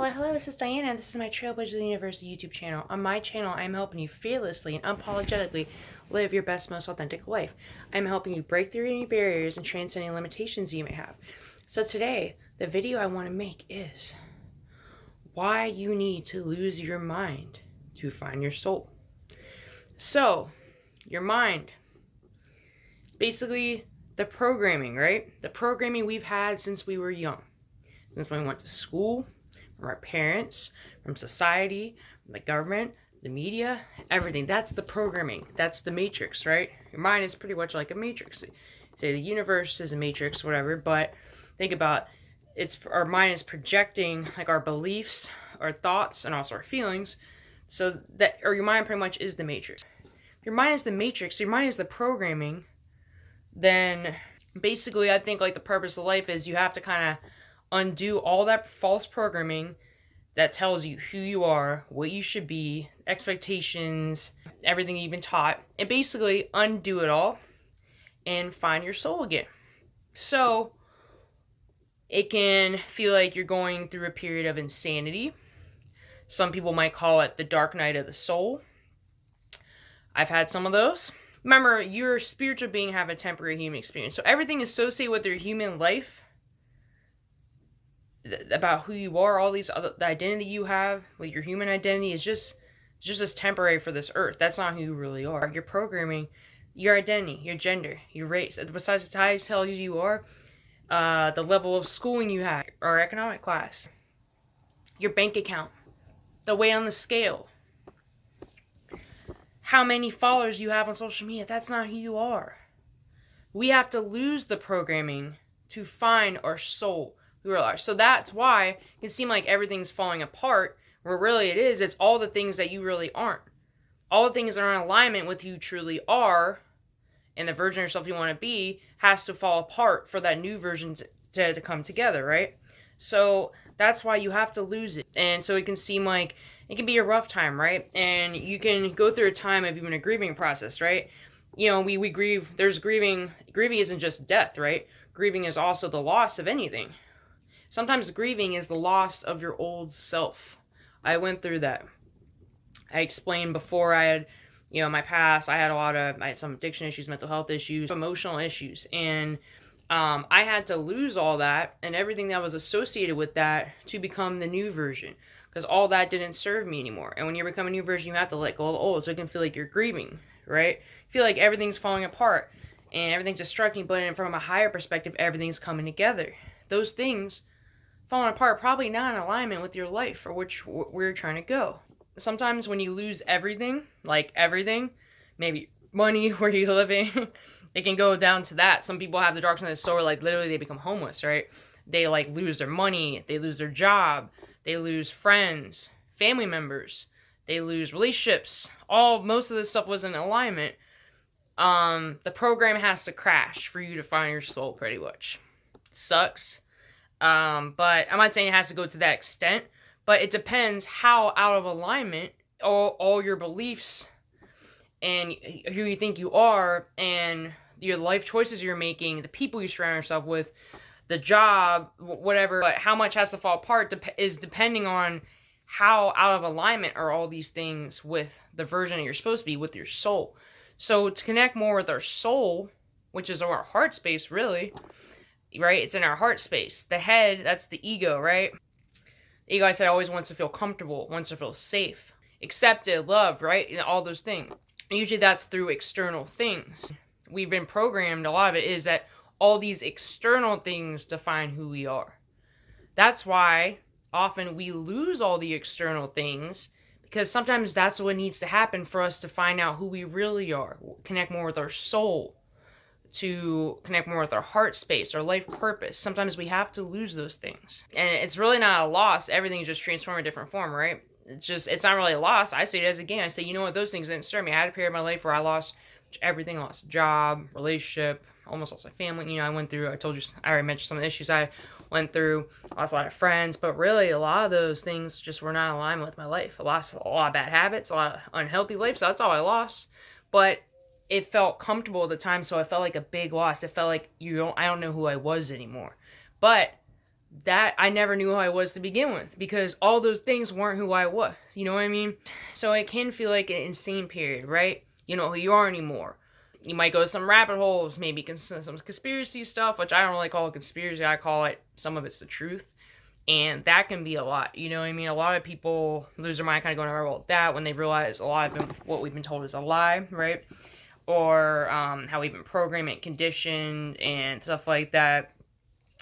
Hello, this is Diana, and this is my Trailblazer of the Universe YouTube channel. On my channel, I'm helping you fearlessly and unapologetically live your best, most authentic life. I'm helping you break through any barriers and transcend any limitations you may have. So today, the video I want to make is why you need to lose your mind to find your soul. So, your mind, basically the programming, right? The programming we've had since we were young. Since when we went to school, from our parents, from society, from the government, the media, everything. That's the programming. That's the matrix, right? Your mind is pretty much like a matrix. Say the universe is a matrix, whatever, but think about our mind is projecting like our beliefs, our thoughts, and also our feelings. So that, or your mind pretty much is the matrix. If your mind is the matrix, your mind is the programming, then basically I think like the purpose of life is you have to kind of undo all that false programming that tells you who you are, what you should be, expectations, everything you've been taught, and basically undo it all and find your soul again. So it can feel like you're going through a period of insanity. Some people might call it the dark night of the soul. I've had some of those. Remember, you're a spiritual being, have a temporary human experience. So everything associated with your human life, about who you are, all these other, the identity you have with your human identity is just as temporary for this earth. That's not who you really are. Your programming, your identity, your gender, your race, besides the ties tells you are, the level of schooling you have, or economic class, your bank account, the weight on the scale, how many followers you have on social media. That's not who you are. We have to lose the programming to find our soul. We realize. So that's why it can seem like everything's falling apart, where really it's all the things that you really aren't. All the things that are in alignment with who you truly are, and the version of yourself you want to be, has to fall apart for that new version to come together, right? So that's why you have to lose it. And so it can seem like it can be a rough time, right? And you can go through a time of even a grieving process, right? You know, we grieve, there's grieving. Grieving isn't just death, right? Grieving is also the loss of anything. Sometimes grieving is the loss of your old self. I went through that. I explained before I had, my past, I had some addiction issues, mental health issues, emotional issues. And I had to lose all that and everything that was associated with that to become the new version. Because all that didn't serve me anymore. And when you become a new version, you have to let go of the old. So it can feel like you're grieving, right? Feel like everything's falling apart and everything's destructing. But from a higher perspective, everything's coming together. Those things falling apart, probably not in alignment with your life or which we're trying to go. Sometimes when you lose everything, like everything, maybe money, where you're living, it can go down to that. Some people have the dark side of the soul, like literally they become homeless, right? They like lose their money, they lose their job, they lose friends, family members, they lose relationships. Most of this stuff was in alignment. The program has to crash for you to find your soul, pretty much. It sucks. But I'm not saying it has to go to that extent, but it depends how out of alignment all your beliefs and who you think you are and your life choices you're making, the people you surround yourself with, the job, whatever, but how much has to fall apart is depending on how out of alignment are all these things with the version that you're supposed to be, with your soul. So to connect more with our soul, which is our heart space, really, right? It's in our heart space. The head, that's the ego, right? The ego, I said, always wants to feel comfortable, wants to feel safe, accepted, loved, right? And all those things. And usually that's through external things. We've been programmed, a lot of it is that all these external things define who we are. That's why often we lose all the external things, because sometimes that's what needs to happen for us to find out who we really are, connect more with our soul, to connect more with our heart space, our life purpose. Sometimes we have to lose those things. And it's really not a loss. Everything's just transformed in a different form, right? It's not really a loss. I say it as a gain. I say, you know what, those things didn't serve me. I had a period of my life where I lost everything. I lost a job, relationship, almost lost my family. I went through, I already mentioned some of the issues I went through. I lost a lot of friends, but really a lot of those things just were not in alignment with my life. I lost a lot of bad habits, a lot of unhealthy life, so that's all I lost. But it felt comfortable at the time, so it felt like a big loss. It felt like I don't know who I was anymore. But that I never knew who I was to begin with, because all those things weren't who I was. You know what I mean? So it can feel like an insane period, right? You know who you are anymore. You might go to some rabbit holes, maybe some conspiracy stuff, which I don't really call it conspiracy. I call it, some of it's the truth. And that can be a lot. You know what I mean? A lot of people lose their mind kind of going over all that when they realize a lot of what we've been told is a lie, right? Or how we've been programmed and conditioned and stuff like that.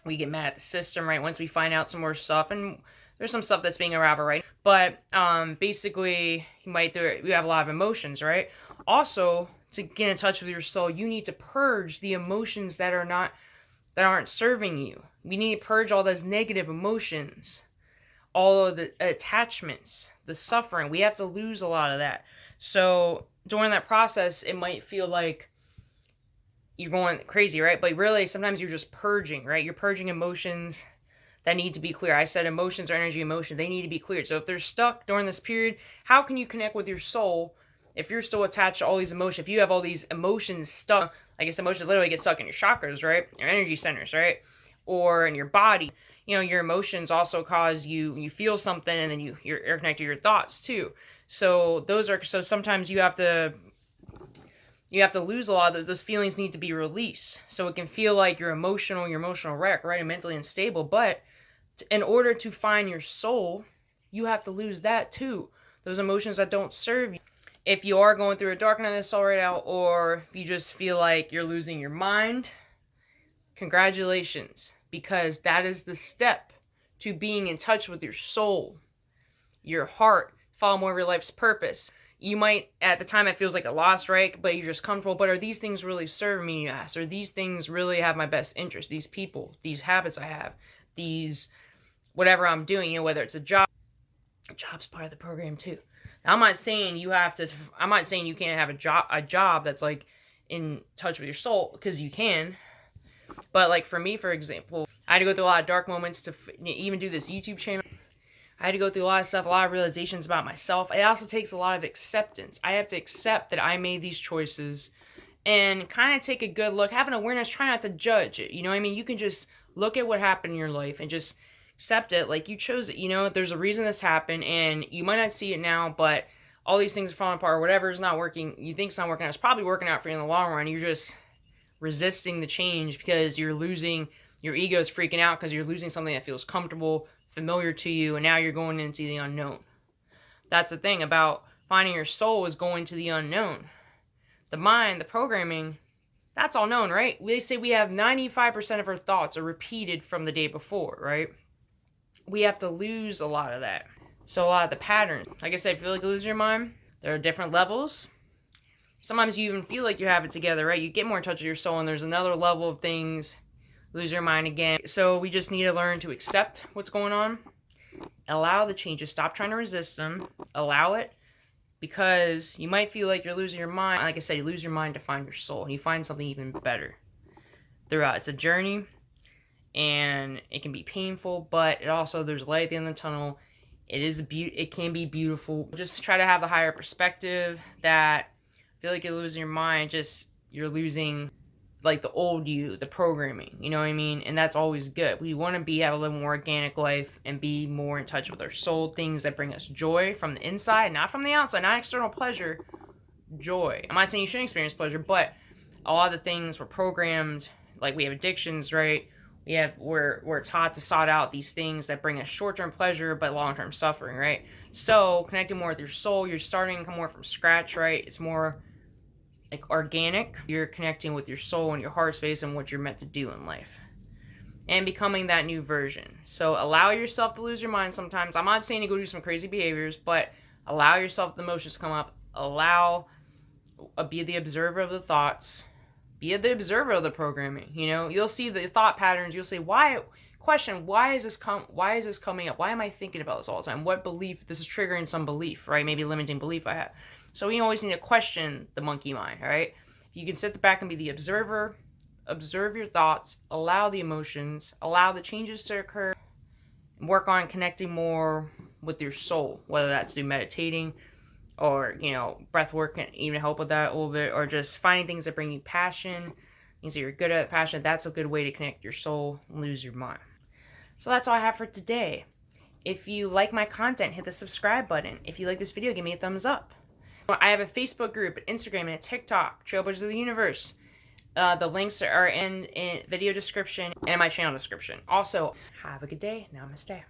We get mad at the system, right? Once we find out some more stuff, and there's some stuff that's being unraveled, right? But basically, you have a lot of emotions, right? Also, to get in touch with your soul, you need to purge the emotions that aren't serving you. We need to purge all those negative emotions, all of the attachments, the suffering. We have to lose a lot of that. So during that process, it might feel like you're going crazy, right? But really, sometimes you're just purging, right? You're purging emotions that need to be clear. I said emotions are energy emotion. They need to be cleared. So if they're stuck during this period, how can you connect with your soul if you're still attached to all these emotions? If you have all these emotions stuck, I guess emotions literally get stuck in your chakras, right? Your energy centers, right? Or in your body. You know, your emotions also cause you feel something, and then you're connected to your thoughts too. So sometimes you have to lose a lot of those feelings need to be released. So it can feel like you're emotional wreck, right? And mentally unstable. But in order to find your soul, you have to lose that too. Those emotions that don't serve you. If you are going through a dark night of the soul right now, or if you just feel like you're losing your mind, congratulations. Because that is the step to being in touch with your soul, your heart, follow more of your life's purpose. You might, at the time, it feels like a loss, right? But you're just comfortable. But are these things really serving me, you ask? Are these things really have my best interest? These people, these habits I have, these, whatever I'm doing, you know, whether it's a job. A job's part of the program too. Now, I'm not saying you can't have a job that's like in touch with your soul, because you can. But like for me, for example, I had to go through a lot of dark moments to even do this YouTube channel. I had to go through a lot of stuff, a lot of realizations about myself. It also takes a lot of acceptance. I have to accept that I made these choices and kind of take a good look, have an awareness, try not to judge it. You know what I mean? You can just look at what happened in your life and just accept it like you chose it. You know, there's a reason this happened, and you might not see it now, but all these things are falling apart. Whatever is not working, you think it's not working out, it's probably working out for you in the long run. You're just resisting the change because you're losing, your ego is freaking out because you're losing something that feels comfortable, familiar to you, and now you're going into the unknown. That's the thing about finding your soul, is going to the unknown. The mind, the programming, that's all known, right? They say we have 95% of our thoughts are repeated from the day before, right? We have to lose a lot of that. So a lot of the patterns, like I said, feel like you lose your mind. There are different levels. Sometimes you even feel like you have it together, right? You get more in touch with your soul, and there's another level of things, lose your mind again. So we just need to learn to accept what's going on, allow the changes, stop trying to resist them, allow it, because you might feel like you're losing your mind. Like I said, you lose your mind to find your soul, and you find something even better throughout. It's a journey, and it can be painful, but it also, there's light at the end of the tunnel. It can be beautiful. Just try to have the higher perspective that feel like you're losing your mind, just you're losing like the old you, the programming, you know what I mean? And that's always good. We want to have a little more organic life and be more in touch with our soul, things that bring us joy from the inside, not from the outside, not external pleasure, joy. I'm not saying you shouldn't experience pleasure, but a lot of the things we're programmed, like we have addictions, right? We're taught to sort out these things that bring us short-term pleasure but long-term suffering, right? So connecting more with your soul, you're starting to come more from scratch, right? It's more like organic. You're connecting with your soul and your heart space and what you're meant to do in life, and becoming that new version. So allow yourself to lose your mind sometimes. I'm not saying to go do some crazy behaviors, but allow yourself the emotions to come up. Be the observer of the thoughts. Be the observer of the programming. You know, you'll see the thought patterns. You'll say, why is this coming up? Why am I thinking about this all the time? What belief? This is triggering some belief, right? Maybe limiting belief I have. So we always need to question the monkey mind, all right? If you can sit back and be the observer, observe your thoughts, allow the emotions, allow the changes to occur, and work on connecting more with your soul, whether that's through meditating or, you know, breath work can even help with that a little bit, or just finding things that bring you passion, things that you're good at, passion. That's a good way to connect your soul and lose your mind. So that's all I have for today. If you like my content, hit the subscribe button. If you like this video, give me a thumbs up. I have a Facebook group, an Instagram, and a TikTok, Trailblazers of the Universe. The links are in video description and my channel description. Also, have a good day. Namaste.